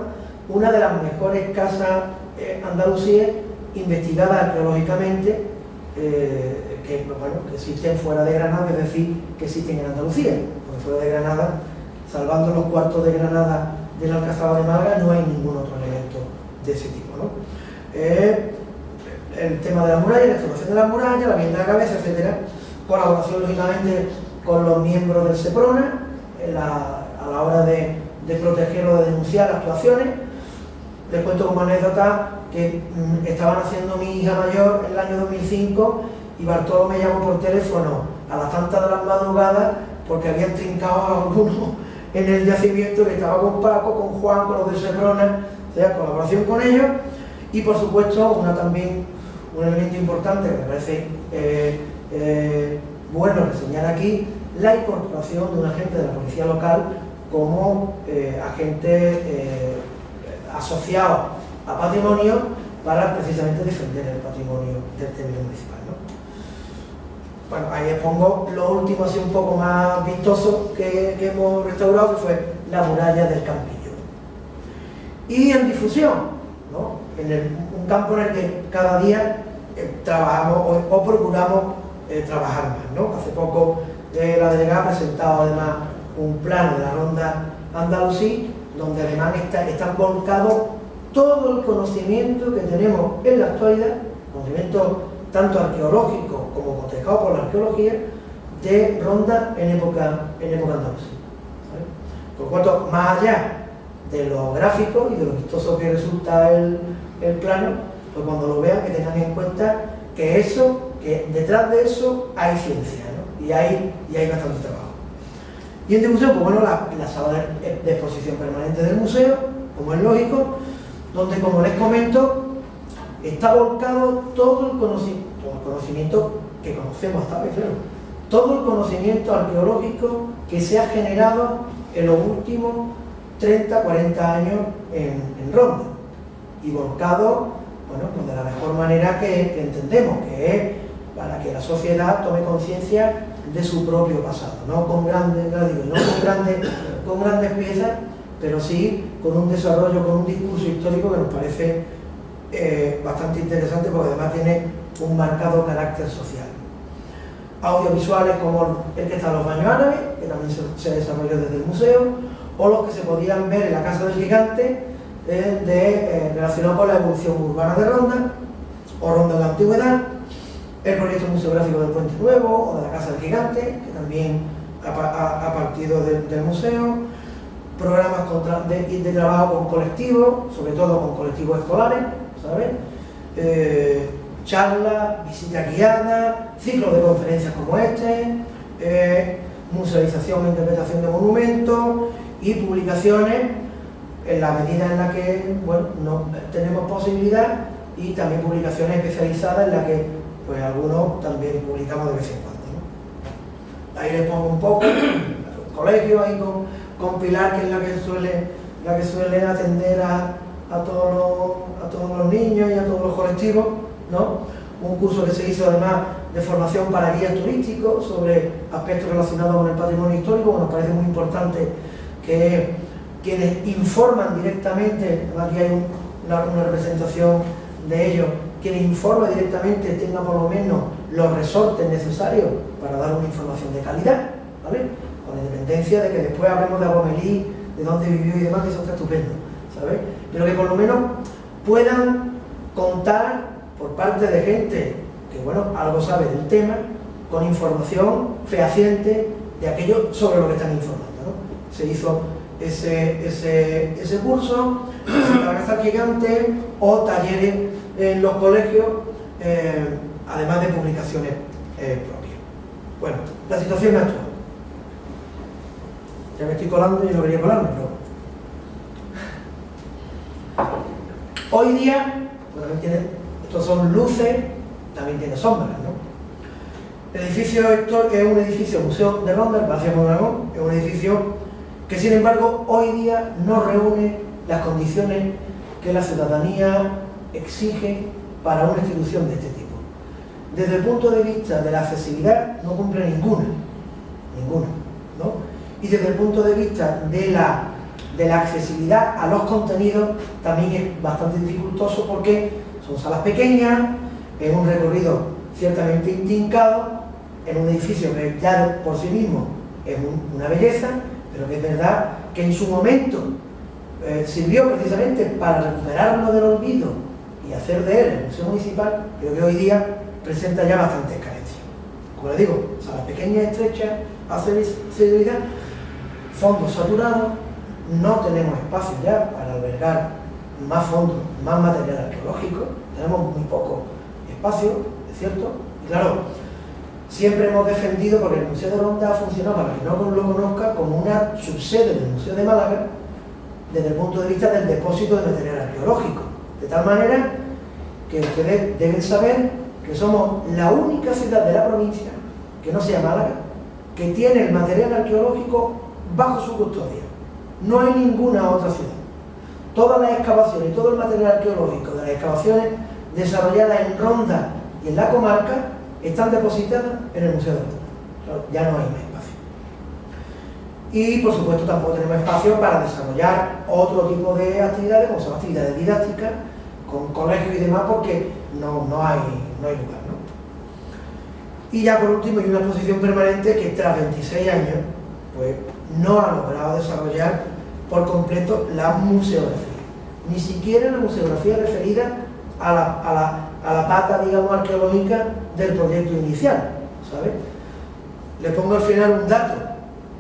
una de las mejores casas andalusíes investigadas arqueológicamente que existen fuera de Granada, es decir, que existen en Andalucía, porque fuera de Granada, salvando los cuartos de Granada de la Alcazaba de Málaga, no hay ningún otro elemento de ese tipo, ¿no? El tema de la muralla, la restauración de las murallas, la vivienda de la cabeza, etcétera. Colaboración, lógicamente, con los miembros del SEPRONA a la hora de proteger o de denunciar actuaciones. Les cuento como anécdota que estaban haciendo mi hija mayor en el año 2005 y Bartolo me llamó por teléfono a las tantas de las madrugadas porque habían trincado a algunos en el yacimiento, que estaba con Paco, con Juan, con los del SEPRONA, o sea, colaboración con ellos. Y por supuesto, un elemento importante que me parece bueno reseñar aquí, la incorporación de un agente de la policía local como agente asociado a patrimonio para precisamente defender el patrimonio del término municipal, ¿no? Bueno, ahí expongo lo último, así un poco más vistoso que hemos restaurado, que fue la muralla del Campillo. Y en difusión, ¿no? Un campo en el que cada día trabajamos o procuramos trabajar más, ¿no? Hace poco la delegada ha presentado además un plano de la Ronda Andalusí, donde además están volcados todo el conocimiento que tenemos en la actualidad, conocimiento tanto arqueológico como cotejado por la arqueología, de Ronda en época andalusí. Por lo cuanto, más allá de lo gráfico y de lo vistoso que resulta el plano, pues cuando lo vean que tengan en cuenta que detrás de eso hay ciencia, ¿no? y hay bastante trabajo. Y en difusión, pues bueno, la sala de exposición permanente del museo, como es lógico, donde, como les comento, está volcado todo el conocimiento que conocemos hasta hoy, claro, todo el conocimiento arqueológico que se ha generado en los últimos 30, 40 años en Ronda, y volcado, bueno, pues de la mejor manera que entendemos, que es para que la sociedad tome conciencia de su propio pasado, no con grandes piezas, pero sí con un desarrollo, con un discurso histórico que nos parece bastante interesante, porque además tiene un marcado carácter social. Audiovisuales como el que está en los baños árabes, que también se desarrolló desde el museo, o los que se podían ver en la Casa del Gigante, relacionados con la evolución urbana de Ronda, o Ronda en la antigüedad, el proyecto museográfico del Puente Nuevo, o de la Casa del Gigante, que también ha partido del museo, programas de trabajo con colectivos, sobre todo con colectivos escolares, ¿sabes? Charlas, visitas guiadas, ciclos de conferencias como este, musealización e interpretación de monumentos y publicaciones en la medida en la que, bueno, no tenemos posibilidad, y también publicaciones especializadas en las que pues algunos también publicamos de vez en cuando, ¿no? Ahí les pongo un poco el colegio ahí con Pilar, que es la que suele atender a todos los niños y a todos los colectivos, ¿no? Un curso que se hizo además de formación para guías turísticos sobre aspectos relacionados con el patrimonio histórico. Bueno, nos parece muy importante que quienes informan directamente, aquí hay una representación de ellos, quienes informan directamente tengan por lo menos los resortes necesarios para dar una información de calidad, ¿vale? Con independencia de que después hablemos de Agomelí, de dónde vivió y demás, que eso está estupendo, ¿sabes? Pero que por lo menos puedan contar por parte de gente que, bueno, algo sabe del tema, con información fehaciente de aquello sobre lo que están informando, ¿no? Se hizo ese curso, la Casa del Gigante, o talleres en los colegios, además de publicaciones propias. Bueno, la situación actual. Ya me estoy colando y no quería colarme, pero... Hoy día, pues también tiene, estos son luces, también tiene sombras, ¿no? El edificio Héctor es un edificio Museo de Ronda, el Palacio Mondragón, es un edificio que sin embargo hoy día no reúne las condiciones que la ciudadanía exige para una institución de este tipo. Desde el punto de vista de la accesibilidad no cumple ninguna, ¿no? Y desde el punto de vista de la accesibilidad a los contenidos también es bastante dificultoso porque son salas pequeñas, es un recorrido ciertamente intrincado, en un edificio que ya por sí mismo es una belleza, pero que es verdad que en su momento sirvió precisamente para recuperarlo del olvido y hacer de él el museo municipal, pero que hoy día presenta ya bastantes carencias. Como les digo, salas pequeñas, estrechas, accesibilidad, fondos saturados, no tenemos espacio ya para albergar más fondos, más material arqueológico, tenemos muy poco espacio, es cierto, y claro, siempre hemos defendido, porque el Museo de Ronda ha funcionado, para quien no lo conozca, como una subsede del Museo de Málaga, desde el punto de vista del depósito de material arqueológico. De tal manera que ustedes deben saber que somos la única ciudad de la provincia, que no sea Málaga, que tiene el material arqueológico bajo su custodia. No hay ninguna otra ciudad. Todas las excavaciones y todo el material arqueológico de las excavaciones desarrolladas en Ronda y en la comarca están depositadas en el Museo de Ronda. Claro, ya no hay más espacio. Y por supuesto tampoco tenemos espacio para desarrollar otro tipo de actividades, como son actividades didácticas, con colegios y demás, porque no hay lugar, ¿no? Y ya por último hay una exposición permanente que tras 26 años pues no ha logrado desarrollar por completo la museografía, ni siquiera la museografía referida a la pata, digamos, arqueológica del proyecto inicial, ¿sabes? Le pongo al final un dato.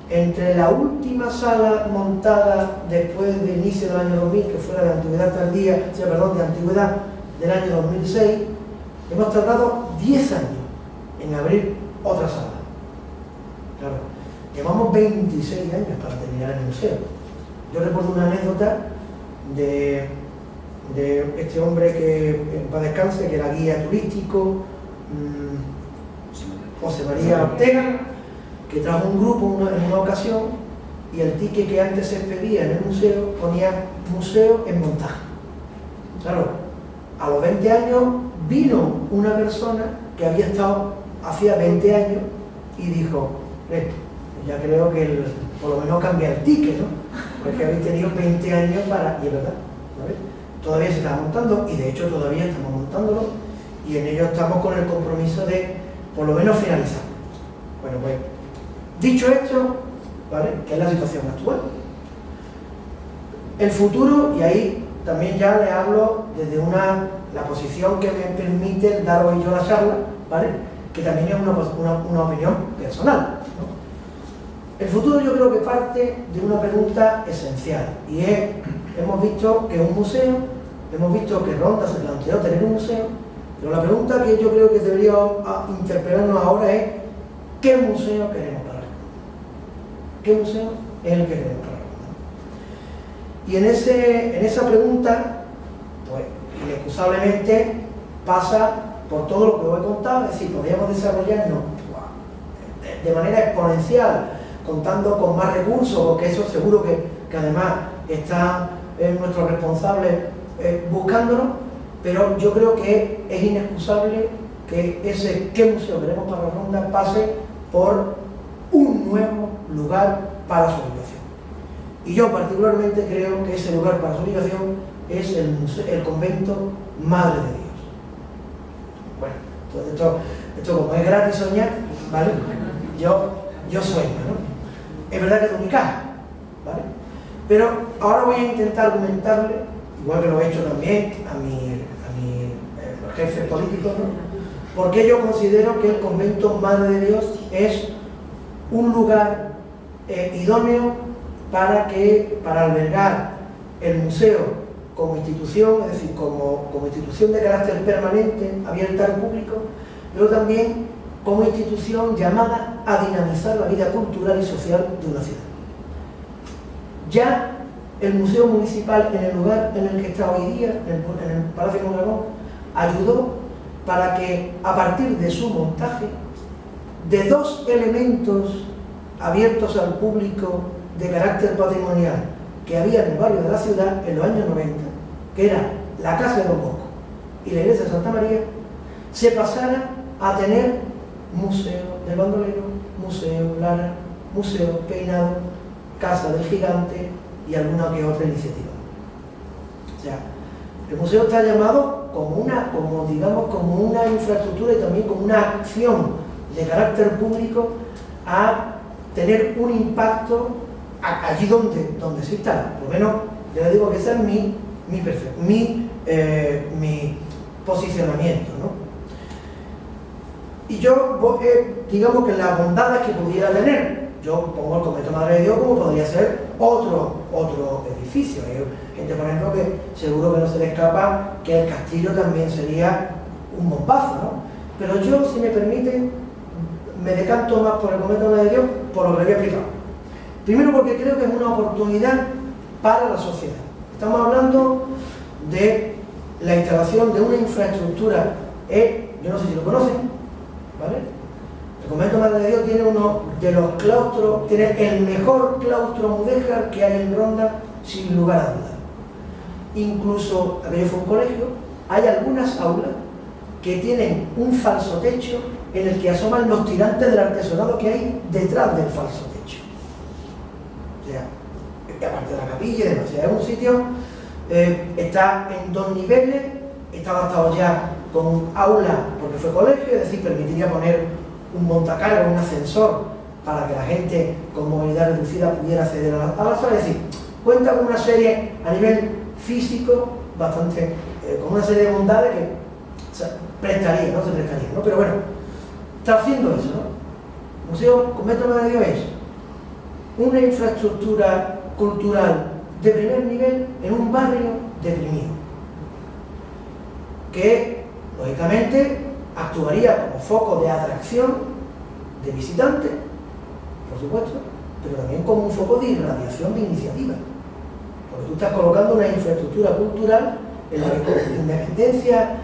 Entre la última sala montada después del inicio del año 2000, que fue la de antigüedad tardía, o sea, perdón, de antigüedad del año 2006, hemos tardado 10 años en abrir otra sala. Claro, llevamos 26 años para terminar el museo. Yo recuerdo una anécdota de este hombre que para descanse, que era guía turístico, José María Ortega, que trajo un grupo en una ocasión y el ticket que antes se pedía en el museo ponía museo en montaje. Claro, a los 20 años vino una persona que había estado hacía 20 años y dijo, ya creo que por lo menos cambia el ticket, ¿no? Porque habéis tenido 20 años para... y es verdad, ¿sabes? Todavía se está montando y de hecho todavía estamos montándolo y en ello estamos con el compromiso de por lo menos finalizar. Bueno, pues dicho esto, ¿vale? Que es la situación actual. El futuro, y ahí también ya le hablo desde la posición que me permite dar hoy yo la charla, ¿vale? Que también es una opinión personal, ¿no? El futuro yo creo que parte de una pregunta esencial y es, hemos visto que es un museo, hemos visto que Ronda se planteó tener un museo, pero la pregunta que yo creo que debería interpelarnos ahora es ¿qué museo queremos para Ronda? ¿Qué museo es el que queremos para Ronda? Y en esa pregunta, pues inexcusablemente pasa por todo lo que os he contado, es decir, podríamos desarrollarnos de manera exponencial, contando con más recursos, porque eso seguro que además está nuestro responsable buscándolo, pero yo creo que es inexcusable que ese ¿qué museo queremos para Ronda? Pase por un nuevo lugar para su ubicación. Y yo particularmente creo que ese lugar para su ubicación es el convento Madre de Dios. Bueno, entonces esto como es gratis soñar, ¿vale? Yo sueño, ¿no? Es verdad que es de mi casa, ¿vale? Pero ahora voy a intentar argumentarle, igual que lo he hecho también a mi jefe político, ¿no? Porque yo considero que el convento Madre de Dios es un lugar idóneo para albergar el museo como institución, es decir, como institución de carácter permanente, abierta al público, pero también como institución llamada a dinamizar la vida cultural y social de una ciudad. ya el Museo Municipal, en el lugar en el que está hoy día, en el Palacio Mondragón, ayudó para que, a partir de su montaje, de 2 elementos abiertos al público de carácter patrimonial que había en el barrio de la ciudad en los años 90, que era la Casa de Don Bosco y la Iglesia de Santa María, se pasara a tener Museo del Bandolero, Museo Lara, Museo Peinado, Casa del Gigante y alguna que otra iniciativa. O sea, el museo está llamado como una infraestructura y también como una acción de carácter público a tener un impacto allí donde se instala. Por lo menos, ya les digo que ese es mi posicionamiento, ¿no? Y yo, digamos que las bondades que pudiera tener, yo pongo el Convento Madre de Dios como podría ser otro edificio. Hay gente, por ejemplo, que seguro que no se le escapa que el castillo también sería un bombazo, ¿no? Pero yo, si me permiten, me decanto más por el Convento Madre de Dios por lo que le había explicado. Primero porque creo que es una oportunidad para la sociedad. Estamos hablando de la instalación de una infraestructura, yo no sé si lo conocen, ¿vale? El Convento Madre de Dios tiene uno de los claustros, tiene el mejor claustro mudéjar que hay en Ronda, sin lugar a dudas. Incluso, aquello fue un colegio, hay algunas aulas que tienen un falso techo en el que asoman los tirantes del artesonado que hay detrás del falso techo. O sea, aparte de la capilla y demás, o sea, es un sitio, está en 2 niveles, está adaptado ya con un aula porque fue colegio, es decir, permitiría poner un montacargas, un ascensor para que la gente con movilidad reducida pudiera acceder a la sala. Es decir, cuenta con una serie a nivel físico bastante, con una serie de bondades que se prestaría, ¿no? Pero bueno, está haciendo eso, ¿no? Museo Convento Madre de Dios es una infraestructura cultural de primer nivel en un barrio deprimido, que lógicamente actuaría como foco de atracción de visitantes, por supuesto, pero también como un foco de irradiación de iniciativa, porque tú estás colocando una infraestructura cultural en la que, con independencia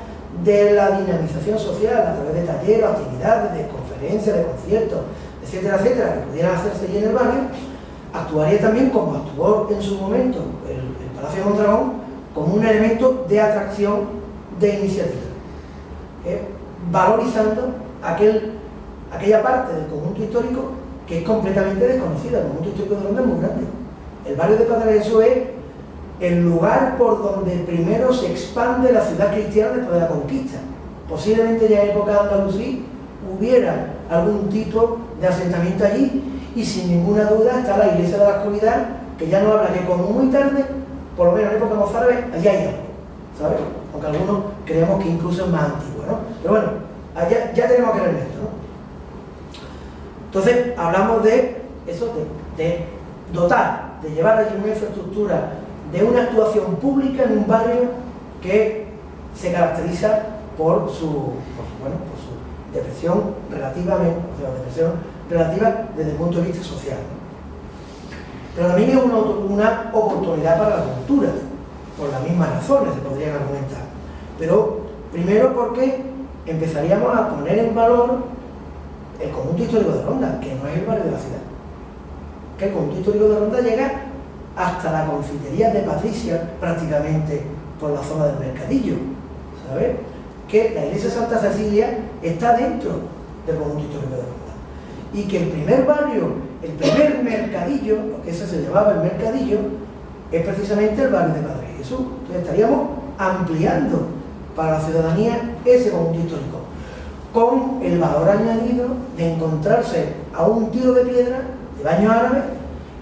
de la dinamización social a través de talleres, actividades, de conferencias, de conciertos, etcétera, etcétera, que pudieran hacerse allí en el barrio, actuaría también como actuó en su momento el Palacio de Mondragón, como un elemento de atracción de iniciativa, valorizando aquella parte del conjunto histórico que es completamente desconocida. El conjunto histórico de Ronda es muy grande. El barrio de Padre Jesús es el lugar por donde primero se expande la ciudad cristiana después de la conquista. Posiblemente ya en época andalusí hubiera algún tipo de asentamiento allí, y sin ninguna duda está la iglesia de la Oscuridad, que ya nos habla que como muy tarde, por lo menos en época mozárabe, allá hay algo, ¿sabes? Aunque algunos creemos que incluso es más antiguo, ¿no? Pero bueno, allá ya tenemos que ver esto, ¿no? Entonces hablamos de eso, de dotar, de llevar allí una infraestructura, de una actuación pública en un barrio que se caracteriza por su depresión relativamente, relativa desde el punto de vista social, ¿no? Pero también es una oportunidad para la cultura, por las mismas razones se podrían argumentar. Pero primero porque empezaríamos a poner en valor el conjunto histórico de Ronda, que no es el barrio de la ciudad. Que el conjunto histórico de Ronda llega hasta la confitería de Patricia, prácticamente por la zona del Mercadillo, ¿sabes? Que la iglesia de Santa Cecilia está dentro del conjunto histórico de Ronda. Y que el primer barrio, el primer mercadillo, porque ese se llamaba el Mercadillo, es precisamente el barrio de Padre Jesús. Entonces estaríamos ampliando para la ciudadanía ese conjunto histórico, con el valor añadido de encontrarse a un tiro de piedra de baños árabes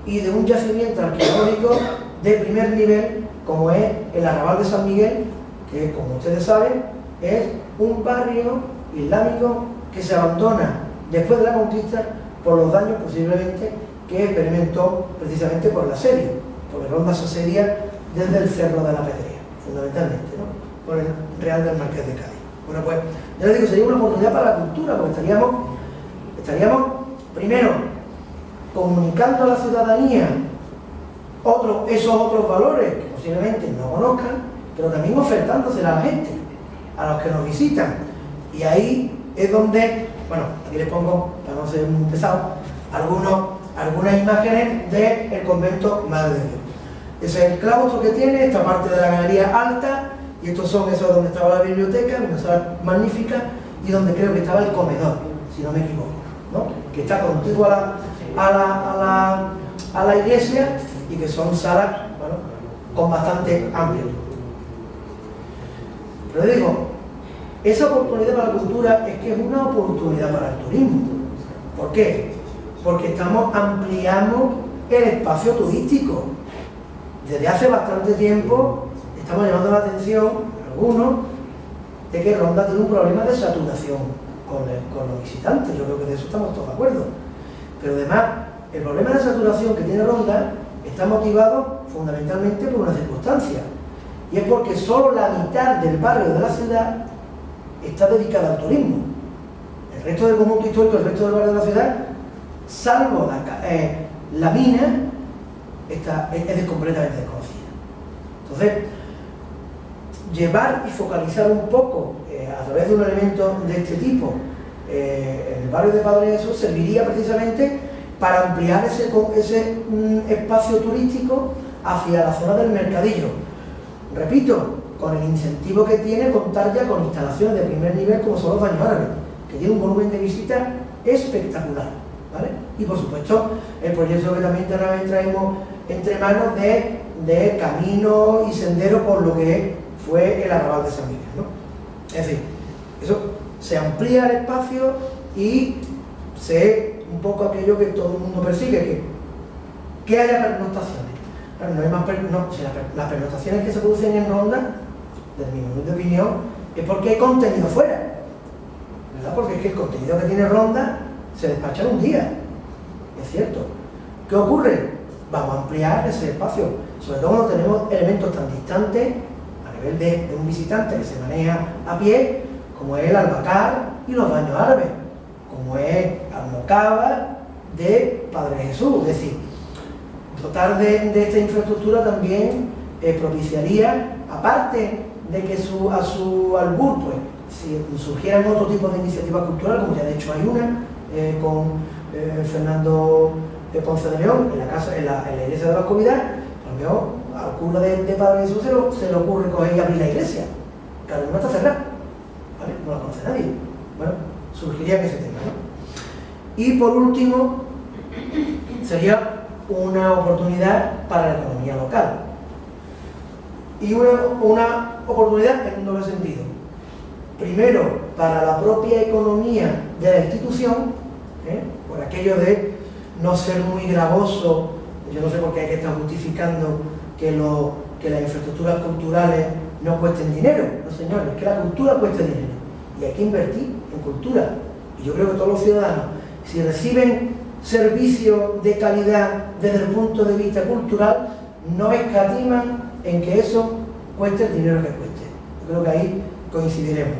y de un yacimiento arqueológico de primer nivel, como es el Arrabal de San Miguel, que, como ustedes saben, es un barrio islámico que se abandona después de la conquista por los daños posiblemente que experimentó precisamente por el asedio, porque Ronda se asedia desde el Cerro de la Pedrea, fundamentalmente, ¿no? Por el Real del Marqués de Cádiz. Bueno, pues, ya les digo, sería una oportunidad para la cultura, porque estaríamos primero comunicando a la ciudadanía esos otros valores que posiblemente no conozcan, pero también ofertándosela a la gente, a los que nos visitan. Y ahí es donde, bueno, aquí les pongo, para no ser muy pesado, algunas imágenes del convento Madre de Dios. Ese es el claustro que tiene, esta parte de la galería alta, y estos son esos donde estaba la biblioteca, una sala magnífica, y donde creo que estaba el comedor, si no me equivoco, ¿no? Que está contiguo a la iglesia, y que son salas, bueno, con bastante amplitud. Pero digo, esa oportunidad para la cultura es que es una oportunidad para el turismo. ¿Por qué? Porque ampliamos el espacio turístico. Desde hace bastante tiempo estamos llamando la atención, algunos, de que Ronda tiene un problema de saturación con los visitantes. Yo creo que de eso estamos todos de acuerdo. Pero además, el problema de saturación que tiene Ronda está motivado fundamentalmente por una circunstancia, y es porque solo la mitad del barrio de la ciudad está dedicada al turismo. El resto del conjunto histórico, el resto del barrio de la ciudad, salvo la mina, es completamente desconocida. Entonces, llevar y focalizar un poco a través de un elemento de este tipo en el barrio de Padre Jesús serviría precisamente para ampliar ese espacio turístico hacia la zona del mercadillo. Repito, con el incentivo que tiene contar ya con instalaciones de primer nivel como son los baños árabes, que tiene un volumen de visita espectacular, ¿vale? Y por supuesto el proyecto que también traemos entre manos de camino y sendero por lo que fue el arrabal de San Miguel, ¿no? Es decir, eso se amplía el espacio y un poco aquello que todo el mundo persigue, que haya pernoctaciones. Claro, no hay más las pernoctaciones que se producen en Ronda, desde mi humilde opinión, es porque hay contenido fuera, ¿verdad? Porque es que el contenido que tiene Ronda se despacha en un día, es cierto. ¿Qué ocurre? Vamos a ampliar ese espacio, sobre todo cuando tenemos elementos tan distantes a nivel de un visitante que se maneja a pie, como es el Albacar y los baños árabes, como es Almocaba de Padre Jesús. Es decir, dotar de esta infraestructura también propiciaría, aparte de que a su albur, pues, si surgieran otro tipo de iniciativas culturales, como ya de hecho hay una con Fernando Ponce de León en la iglesia de la Covidad, a lo mejor al cura de Padre Jesús se le ocurre coger y abrir la iglesia. Claro, no está cerrada, ¿vale? No la conoce nadie. Bueno, surgiría en ese tema, ¿no? Y por último, sería una oportunidad para la economía local. Y una oportunidad en un doble sentido. Primero, para la propia economía de la institución, por aquello de no ser muy gravoso. Yo no sé por qué hay que estar justificando que las infraestructuras culturales no cuesten dinero. No, señores, que la cultura cueste dinero. Y hay que invertir en cultura. Y yo creo que todos los ciudadanos, si reciben servicios de calidad desde el punto de vista cultural, no escatiman en que eso cueste el dinero que cueste. Yo creo que ahí coincidiremos,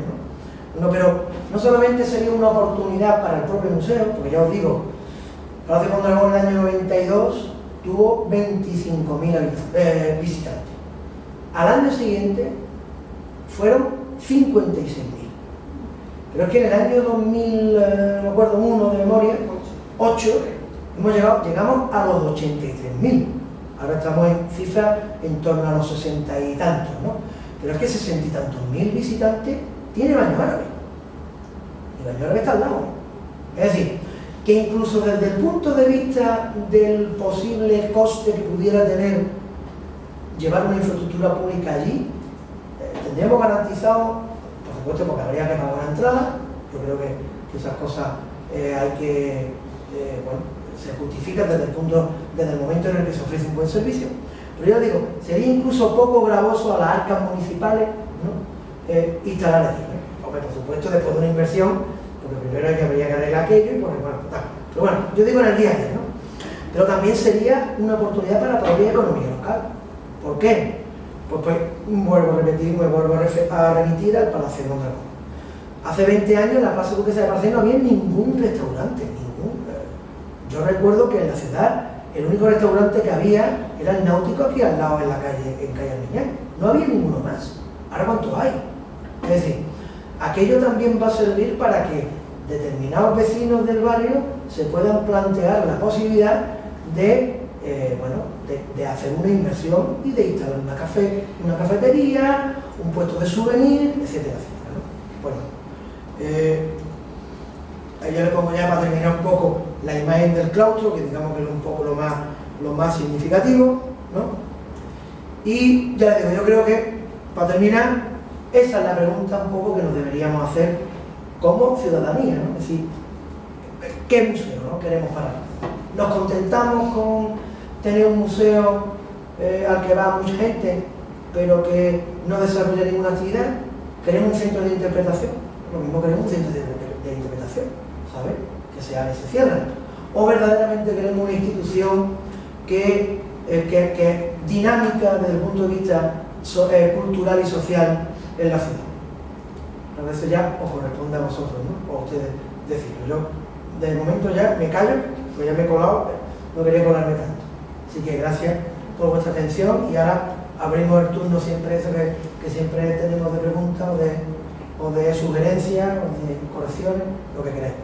¿no? Pero no solamente sería una oportunidad para el propio museo, porque ya os digo, Palacio Mondragón en el año 92 tuvo 25.000 visitantes. Al año siguiente fueron 56.000. Pero es que en el año 2000, no me acuerdo, de memoria, 8, llegamos a los 83.000. Ahora estamos en cifras en torno a los 60 y tantos, ¿no? Pero es que 60 y tantos mil visitantes tiene baño árabe. Y baño árabe está al lado. Es decir, que incluso desde el punto de vista del posible coste que pudiera tener llevar una infraestructura pública allí, tendríamos garantizado, por supuesto, porque habría que pagar una entrada. Yo creo que esas cosas se justifican desde el momento en el que se ofrece un buen servicio. Pero yo digo, sería incluso poco gravoso a las arcas municipales, ¿no? Instalar allí, ¿no? Hombre, por supuesto, después de una inversión, porque primero habría que arreglar aquello y poner, pero bueno, yo digo en el día a día, ¿no? Pero también sería una oportunidad para la propia economía local. ¿Por qué? Pues vuelvo a repetir, me vuelvo a remitir al Palacio de Mondragón. Hace 20 años en la Plaza Duquesa de Parcén no había ningún restaurante, ningún. Yo recuerdo que en la ciudad el único restaurante que había era el Náutico aquí al lado en la calle, en calle Armiñán. No había ninguno más. Ahora, ¿cuántos hay? Es decir, aquello también va a servir para que determinados vecinos del barrio se puedan plantear la posibilidad de, de hacer una inversión y de instalar una cafetería, un puesto de souvenir, etcétera, etcétera, ¿no? Bueno, ahí yo le pongo ya para terminar un poco la imagen del claustro, que digamos que es un poco lo más significativo, ¿no? Y ya les digo, yo creo que, para terminar, esa es la pregunta un poco que nos deberíamos hacer como ciudadanía, ¿no? Es decir, ¿qué museo, ¿no? queremos para? ¿Nos contentamos con tener un museo al que va mucha gente, pero que no desarrolla ninguna actividad? ¿Queremos un centro de interpretación? Lo mismo queremos un centro de interpretación, ¿sabes? Que se abre y se cierra. ¿O verdaderamente queremos una institución que dinámica desde el punto de vista cultural y social en la ciudad? A veces ya os corresponde a vosotros, ¿no? O a ustedes decirlo. Yo, de momento ya me callo, porque ya me he colado, no quería colarme tanto. Así que gracias por vuestra atención y ahora abrimos el turno siempre eso que siempre tenemos de preguntas o de sugerencias o de correcciones, lo que queráis.